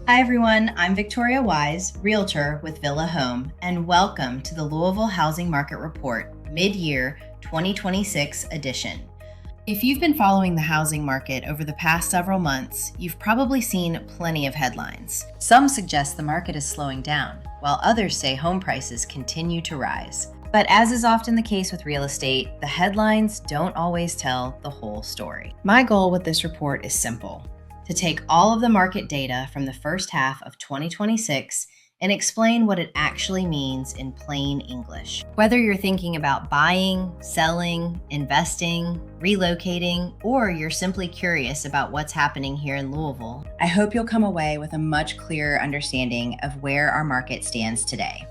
Hi everyone, I'm Victoria Wise, Realtor with Villa Home, and welcome to the Louisville Housing Market Report Mid-Year 2026 edition. If you've been following the housing market over the past several months, you've probably seen plenty of headlines. Some suggest the market is slowing down, while others say home prices continue to rise. But as is often the case with real estate, the headlines don't always tell the whole story. My goal with this report is simple: to take all of the market data from the first half of 2026 and explain what it actually means in plain English. Whether you're thinking about buying, selling, investing, relocating, or you're simply curious about what's happening here in Louisville, I hope you'll come away with a much clearer understanding of where our market stands today.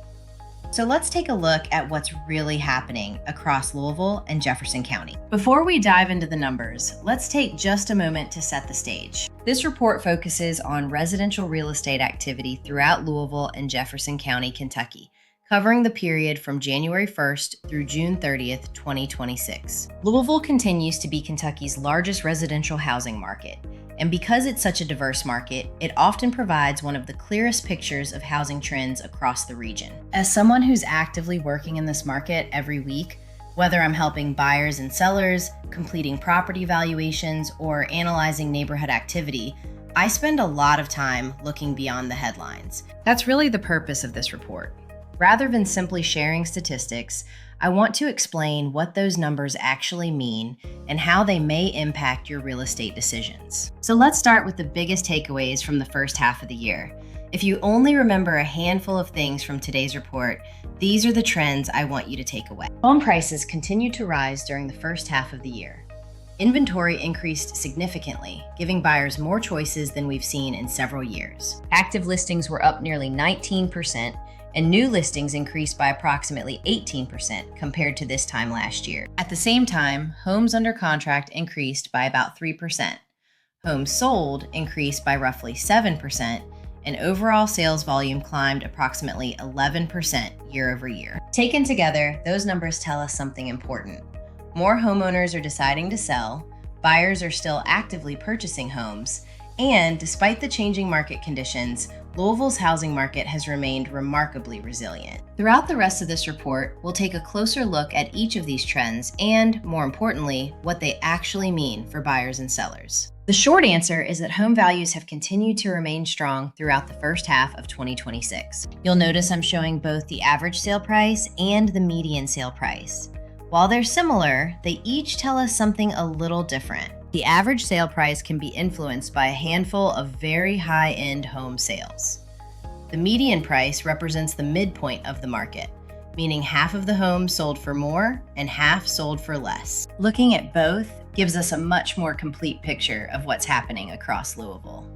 So let's take a look at what's really happening across Louisville and Jefferson County. Before we dive into the numbers, let's take just a moment to set the stage. This report focuses on residential real estate activity throughout Louisville and Jefferson County, Kentucky, covering the period from January 1st through June 30th, 2026. Louisville continues to be Kentucky's largest residential housing market. And because it's such a diverse market, it often provides one of the clearest pictures of housing trends across the region. As someone who's actively working in this market every week, whether I'm helping buyers and sellers, completing property valuations, or analyzing neighborhood activity, I spend a lot of time looking beyond the headlines. That's really the purpose of this report. Rather than simply sharing statistics, I want to explain what those numbers actually mean and how they may impact your real estate decisions. So let's start with the biggest takeaways from the first half of the year. If you only remember a handful of things from today's report, these are the trends I want you to take away. Home prices continued to rise during the first half of the year. Inventory increased significantly, giving buyers more choices than we've seen in several years. Active listings were up nearly 19%, and new listings increased by approximately 18% compared to this time last year. At the same time, homes under contract increased by about 3%. Homes sold increased by roughly 7%, and overall sales volume climbed approximately 11% year over year. Taken together, those numbers tell us something important. More homeowners are deciding to sell, buyers are still actively purchasing homes, and despite the changing market conditions, Louisville's housing market has remained remarkably resilient. Throughout the rest of this report, we'll take a closer look at each of these trends and, more importantly, what they actually mean for buyers and sellers. The short answer is that home values have continued to remain strong throughout the first half of 2026. You'll notice I'm showing both the average sale price and the median sale price. While they're similar, they each tell us something a little different. The average sale price can be influenced by a handful of very high-end home sales. The median price represents the midpoint of the market, meaning half of the homes sold for more and half sold for less. Looking at both gives us a much more complete picture of what's happening across Louisville.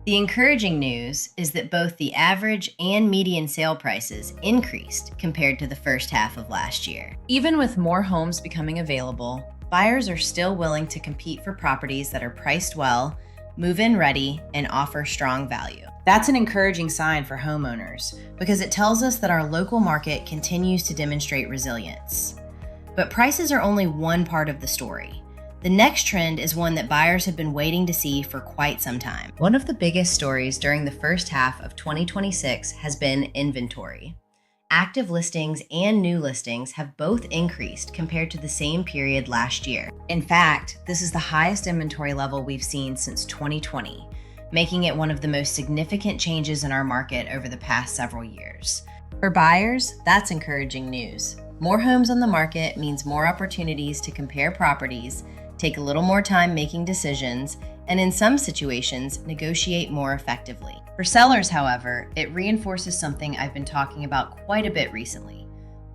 The encouraging news is that both the average and median sale prices increased compared to the first half of last year. Even with more homes becoming available, buyers are still willing to compete for properties that are priced well, move-in ready, and offer strong value. That's an encouraging sign for homeowners because it tells us that our local market continues to demonstrate resilience. But prices are only one part of the story. The next trend is one that buyers have been waiting to see for quite some time. One of the biggest stories during the first half of 2026 has been inventory. Active listings and new listings have both increased compared to the same period last year. In fact, this is the highest inventory level we've seen since 2020, making it one of the most significant changes in our market over the past several years. For buyers, that's encouraging news. More homes on the market means more opportunities to compare properties, take a little more time making decisions, and in some situations, negotiate more effectively. For sellers, however, it reinforces something I've been talking about quite a bit recently.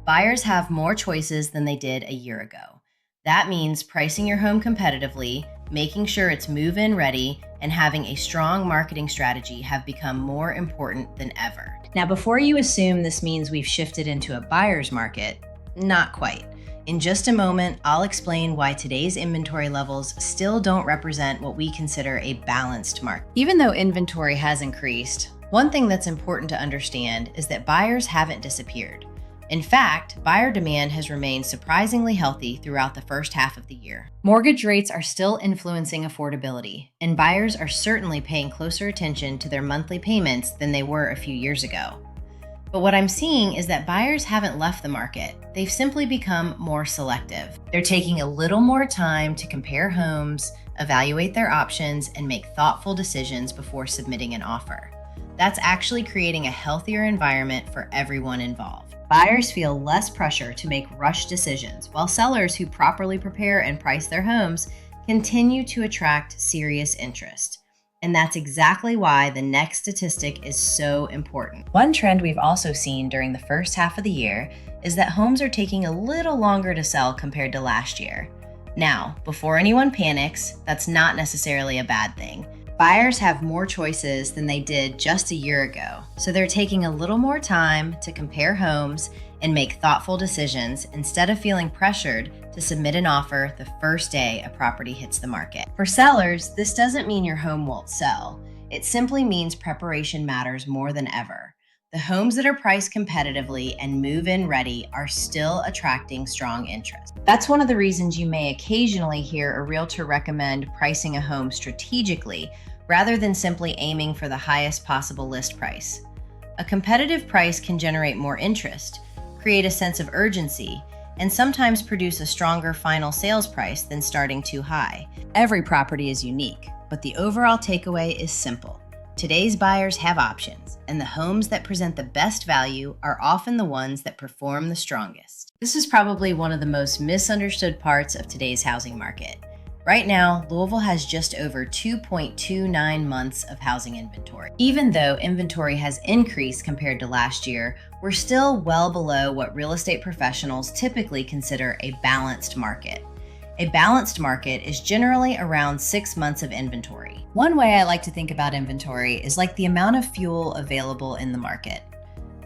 Buyers have more choices than they did a year ago. That means pricing your home competitively, making sure it's move-in ready, and having a strong marketing strategy have become more important than ever. Now, before you assume this means we've shifted into a buyer's market, not quite. In just a moment, I'll explain why today's inventory levels still don't represent what we consider a balanced market. Even though inventory has increased, one thing that's important to understand is that buyers haven't disappeared. In fact, buyer demand has remained surprisingly healthy throughout the first half of the year. Mortgage rates are still influencing affordability, and buyers are certainly paying closer attention to their monthly payments than they were a few years ago. But what I'm seeing is that buyers haven't left the market. They've simply become more selective. They're taking a little more time to compare homes, evaluate their options, and make thoughtful decisions before submitting an offer. That's actually creating a healthier environment for everyone involved. Buyers feel less pressure to make rushed decisions, while sellers who properly prepare and price their homes continue to attract serious interest. And that's exactly why the next statistic is so important. One trend we've also seen during the first half of the year is that homes are taking a little longer to sell compared to last year. Now, before anyone panics, that's not necessarily a bad thing. Buyers have more choices than they did just a year ago, so they're taking a little more time to compare homes and make thoughtful decisions instead of feeling pressured to submit an offer the first day a property hits the market. For sellers, this doesn't mean your home won't sell. It simply means preparation matters more than ever. The homes that are priced competitively and move-in ready are still attracting strong interest. That's one of the reasons you may occasionally hear a realtor recommend pricing a home strategically rather than simply aiming for the highest possible list price. A competitive price can generate more interest, create a sense of urgency, and sometimes produce a stronger final sales price than starting too high. Every property is unique, but the overall takeaway is simple. Today's buyers have options, and the homes that present the best value are often the ones that perform the strongest. This is probably one of the most misunderstood parts of today's housing market. Right now, Louisville has just over 2.29 months of housing inventory. Even though inventory has increased compared to last year, we're still well below what real estate professionals typically consider a balanced market. A balanced market is generally around 6 months of inventory. One way I like to think about inventory is like the amount of fuel available in the market.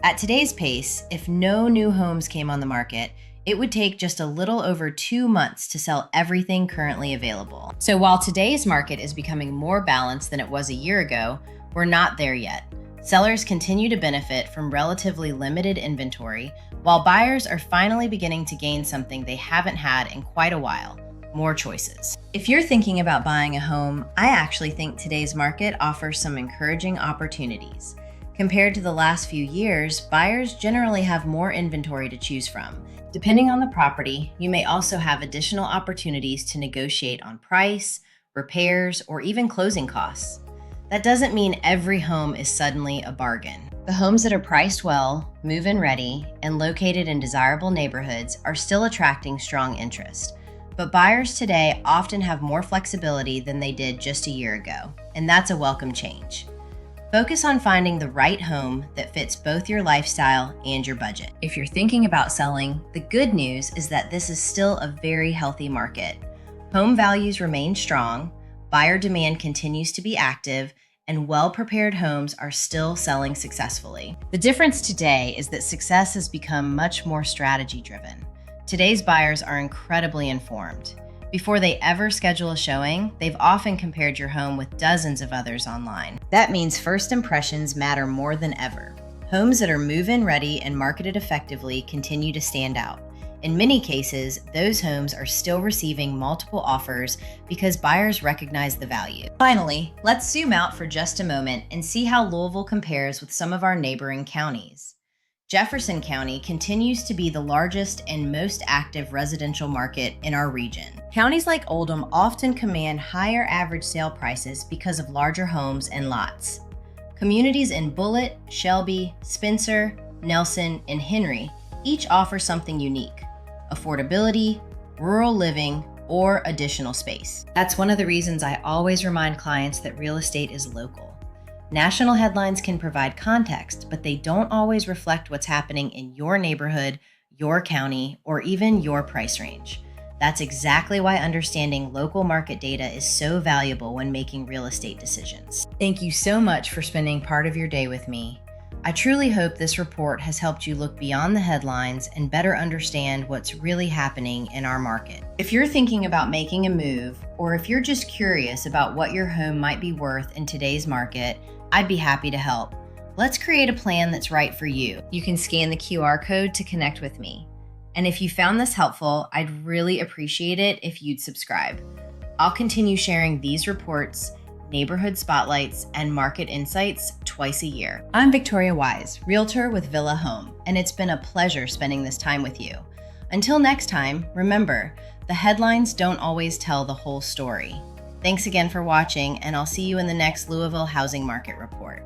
At today's pace, if no new homes came on the market, it would take just a little over 2 months to sell everything currently available. So while today's market is becoming more balanced than it was a year ago, we're not there yet. Sellers continue to benefit from relatively limited inventory, while buyers are finally beginning to gain something they haven't had in quite a while: more choices. If you're thinking about buying a home, I actually think today's market offers some encouraging opportunities. Compared to the last few years, buyers generally have more inventory to choose from. Depending on the property, you may also have additional opportunities to negotiate on price, repairs, or even closing costs. That doesn't mean every home is suddenly a bargain. The homes that are priced well, move-in ready, and located in desirable neighborhoods are still attracting strong interest. But buyers today often have more flexibility than they did just a year ago, and that's a welcome change. Focus on finding the right home that fits both your lifestyle and your budget. If you're thinking about selling, the good news is that this is still a very healthy market. Home values remain strong, buyer demand continues to be active, and well-prepared homes are still selling successfully. The difference today is that success has become much more strategy-driven. Today's buyers are incredibly informed. Before they ever schedule a showing, they've often compared your home with dozens of others online. That means first impressions matter more than ever. Homes that are move-in ready and marketed effectively continue to stand out. In many cases, those homes are still receiving multiple offers because buyers recognize the value. Finally, let's zoom out for just a moment and see how Louisville compares with some of our neighboring counties. Jefferson County continues to be the largest and most active residential market in our region. Counties like Oldham often command higher average sale prices because of larger homes and lots. Communities in Bullitt, Shelby, Spencer, Nelson, and Henry each offer something unique: affordability, rural living, or additional space. That's one of the reasons I always remind clients that real estate is local. National headlines can provide context, but they don't always reflect what's happening in your neighborhood, your county, or even your price range. That's exactly why understanding local market data is so valuable when making real estate decisions. Thank you so much for spending part of your day with me. I truly hope this report has helped you look beyond the headlines and better understand what's really happening in our market. If you're thinking about making a move, or if you're just curious about what your home might be worth in today's market, I'd be happy to help. Let's create a plan that's right for you. You can scan the QR code to connect with me. And if you found this helpful, I'd really appreciate it if you'd subscribe. I'll continue sharing these reports, neighborhood spotlights, and market insights twice a year. I'm Victoria Wise, Realtor with Villa Home, and it's been a pleasure spending this time with you. Until next time, remember, the headlines don't always tell the whole story. Thanks again for watching, and I'll see you in the next Louisville Housing Market Report.